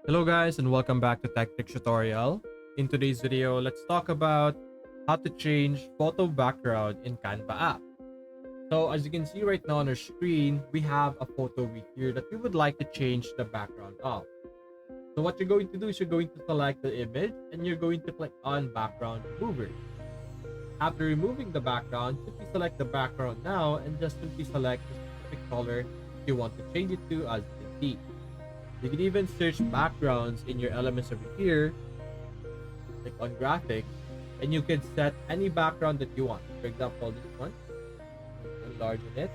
Hello guys and welcome back to Tech Tutorial. In today's video, let's talk about how to change photo background in Canva app. So as you can see right now on our screen, we have a photo over here that we would like to change the background of. So what you're going to do is you're going to select the image and you're going to click on background remover. After removing the background, simply select the background now and just simply select the specific color you want to change it to. As you can see, you can even search backgrounds in your elements over here, like on graphics, and you can set any background that you want. For example, this one, enlargen it,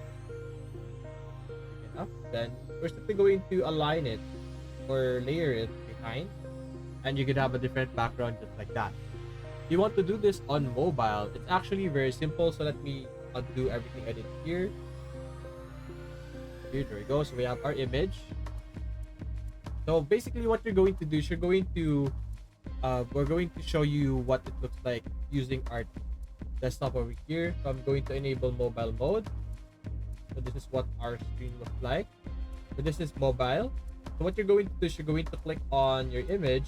big enough. Then we're simply going to align it or layer it behind, and you can have a different background just like that. If you want to do this on mobile, it's actually very simple. So let me undo everything I did here. There we go. So we have our image. So basically what you're going to do is we're going to show you what it looks like using our desktop over here. So I'm going to enable mobile mode. So this is what our screen looks like. So this is mobile. So what you're going to do is you're going to click on your image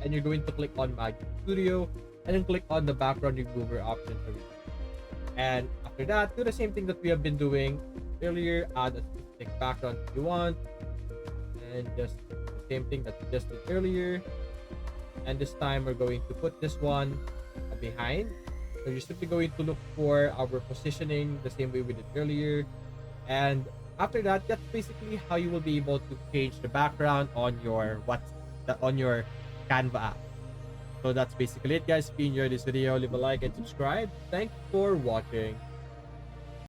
and you're going to click on Magic Studio and then click on the background remover option over here. And after that, do the same thing that we have been doing earlier. Add a specific background if you want, and just the same thing that we just did earlier. And this time we're going to put this one behind. So you're simply going to look for our positioning the same way we did earlier. And after that, that's basically how you will be able to change the background on your Canva app. So that's basically it, guys. If you enjoyed this video, leave a like and subscribe. Thanks for watching.